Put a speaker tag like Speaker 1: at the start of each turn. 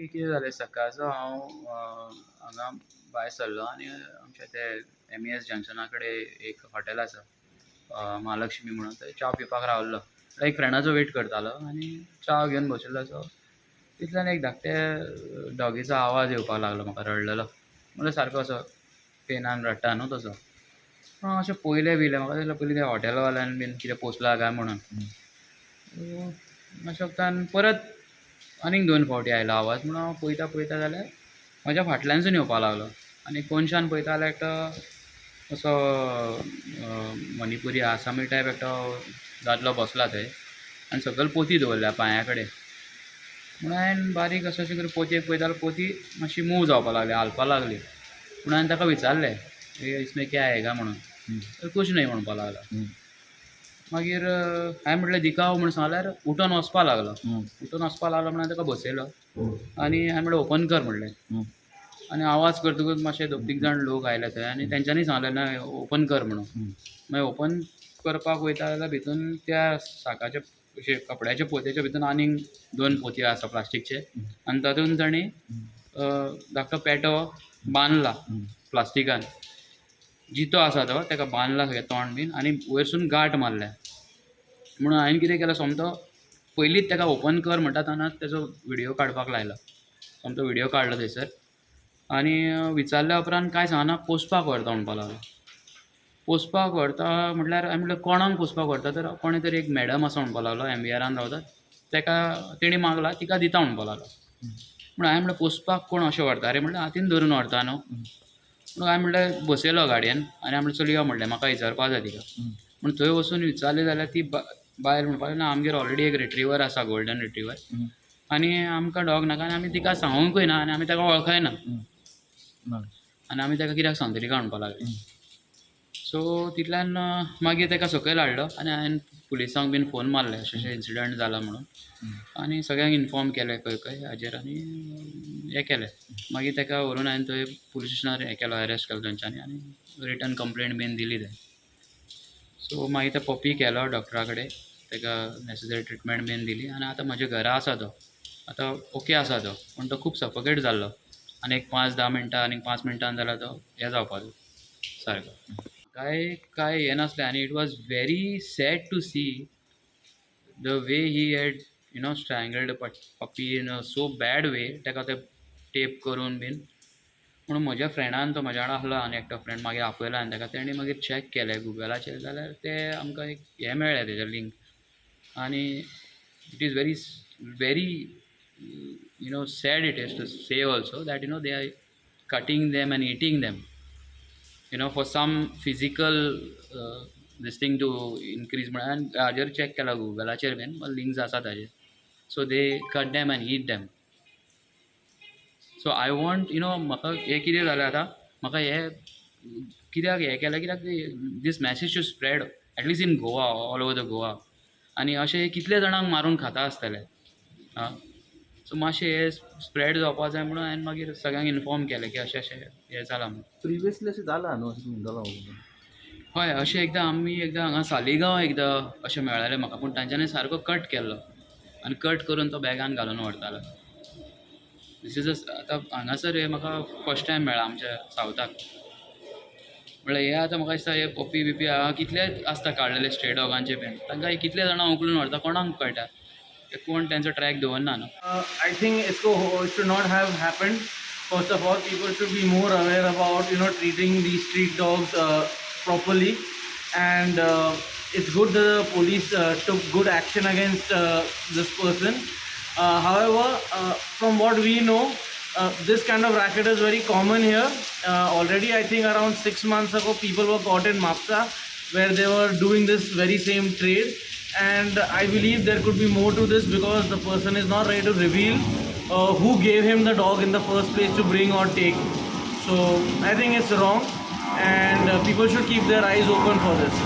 Speaker 1: कितें जालें सकाळचो हांव हांगा भायर सरलो आनी आमच्या ते MES जंक्शना कडेन एक हॉटेल आसा महालक्ष्मी म्हणून, थंय च्या पिवपाक रावल्लो. एक फ्रेंडाचो वेट करतालो आनी च्या घेवन बशिल्लो. सो तितल्यान एक धाकटे डॉगीचो आवाज येवपाक लागलो म्हाका, रडलेलो म्हणजे सारको असो पेनान रडटा न्हू तसो. हांव अशें पयलें बिलें, म्हाका दिसलें पयलीं त्या हॉटेलवाल्यान बीन कितें पोसलां काय म्हणून. अशें वक्तान परत आनीक 2 फावटी आयलो आवाज. म्हणून हांव पळयता जाल्यार म्हज्या फाटल्यानसून येवपाक लागलो आनी कोनशान पळयता जाल्यार एकटो असो मणिपुरी आसामी टायप एकटो दादलो बसला थंय आनी सकयल पोती दवरल्या पांया कडेन. म्हणून हांवें बारीक अशें करून पोतयेक पळयता जाल्यार पोती मातशी मूव जावपाक लागली, हालपाक लागली. म्हणून हांवें ताका विचारलें, इसमें क्या आएगा म्हणून. तर कुछ नाही म्हणपाक लागला. मागीर हांवें म्हटलें दिखाव म्हणून सांगल्यार उठोन वचपाक लागलो. म्हणून हांवें ताका बसयलो आनी हांवें म्हणलें ओपन कर म्हणलें. आनी आवाज करतकूच मातशे 2-3 जाण लोक आयले थंय आनी तेंच्यांनी सांगलें ना ओपन कर म्हणून. मागीर ओपन करपाक वयता जाल्यार भितून त्या साकाच्या अशे कपड्याच्या पोतयेच्या भितून आनीक 2 पोतयो आसा प्लास्टीकचे आनी तातूंत तांणी धाकटो पेटो बांदला प्लास्टिकान. जितो आसा तो ताका बांदला सगळें तोंड बीन आनी वयरसून गांठ मारल्या. म्हणून हांवें कितें केलो, सोमतो पयलींच ताका ओपन कर म्हणटा तेन्नाच ताचो व्हिडियो काडपाक लायलो. सोमतो व्हिडियो काडलो थंयसर आनी विचारल्या उपरांत कांय सांगना पोसपाक व्हरता म्हणपाक लागलो. पोसपाक व्हरता म्हटल्यार हांवें म्हणलें कोणाक पोसपाक व्हरता, तर कोणें तरी एक मॅडम आसा म्हणपाक लागलो, MVRान रावता, ताका तेणी मागला तिका दिता म्हणपाक लागलो. म्हणून हांवें म्हणलें पोसपाक कोण अशें व्हरता रे म्हणलें, हातीन धरून व्हरता न्हू. म्हणून हांवें म्हणलें बसयलो गाडयेन आनी हांवें म्हणलें चल यो म्हणलें, म्हाका विचारपाक जाय तिका. म्हणून थंय वचून विचारलें जाल्यार ती बायल म्हणपाक लागली ना आमगेर ऑलरेडी एक रिट्रिवर आसा, गोल्डन रिट्रिवर, आनी आमकां डॉग नाका आनी आमी तिका सांगूंकूय ना आनी आमी ताका वळखय ना आनी आमी ताका कित्याक सांगतली काय म्हणपाक लागली. सो तितल्यान मागीर ताका सकयल हाडलो आनी हांवें पुलिसांक बीन फोन मारले अशें अशें इन्सिडंट जाला म्हणून आनी सगळ्यांक इन्फॉर्म केलें खंय हाजेर आनी हें केलें. मागीर ताका व्हरून हांवें थंय पुलीस स्टेशनार हें केलो, अरेस्ट केलो तेंच्यांनी आनी रिटर्न कंप्लेंट बीन दिली थंय. सो मागीर ते पपी केलो डॉक्टरा कडेन, ताका नॅसेसरी ट्रिटमेंट बीन दिली आनी आतां म्हज्या घरा आसा तो, आतां ओके आसा तो. पूण तो खूब सफोकेट जाल्लो आनी एक 5-10 मिनटां आनी 5 मिनटान जाल्यार तो हें जावपाचो सारको. काय हें नासलें आनी it was very sad to see the way he had strangled puppy in a so bad way. ताका ते टेप करून बीन. म्हणून म्हज्या फ्रेंडान तो म्हाज्या वांगडा आसलो आनी एकटो फ्रेंड मागीर आपयलो आनी ताका तेणी मागीर चॅक केलें गुगलाचेर जाल्यार ते आमकां एक हें मेळ्ळें तेजें लिंक आनी it is very sad it is to say also that they are cutting them and eating them for some physical this thing to increase. And हाजेर चॅक केला गुगलाचेर बीन लिंक्स आसा ताजेर. So they cut them and eat them. So I want म्हाका हें कितें जालें आतां, म्हाका हें कित्याक हें केलें, कित्याक this message should spread at least in Goa, all over the Goa. आनी अशें कितले जाणांक मारून खाता आसतले. सो मातशें हें स्प्रेड जावपाक जाय म्हणून हांवें मागीर सगळ्यांक इन्फॉर्म केलें की अशें हें जालां म्हणून.
Speaker 2: प्रिवियसली अशें जालां न्हू, अशें तुमकां जालां?
Speaker 1: हय, अशें आमी एकदां हांगा सालिगांव अशें मेळ्ळेलें म्हाका, पूण तांच्यांनी सारको कट केल्लो आनी कट करून तो बॅगान घालून व्हरतालो. दीस इज आतां हांगासर हें म्हाका फर्स्ट टायम मेळ्ळां आमच्या सावथाक. म्हणल्यार हे आतां म्हाका दिसता हे पपी बिपी हांगा कितले आसता काडलेले स्ट्रे डॉगांचे बीन, तांकां कितले जाणां उखलून व्हरता कोणाक कळटा. कोण त्यांचा ट्रॅक दवरना न्हू.
Speaker 3: I think it should not have happened. First of all, people should be more aware about treating these street dogs properly, and it's good that the police took good action against this person. However, from what we know, this kind of racket is very common here. Already I think around 6 months ago people were caught in Mapsa where they were doing this very same trade. And I believe there could be more to this because the person is not ready to reveal who gave him the dog in the first place to bring or take. So I think it's wrong, and people should keep their eyes open for this.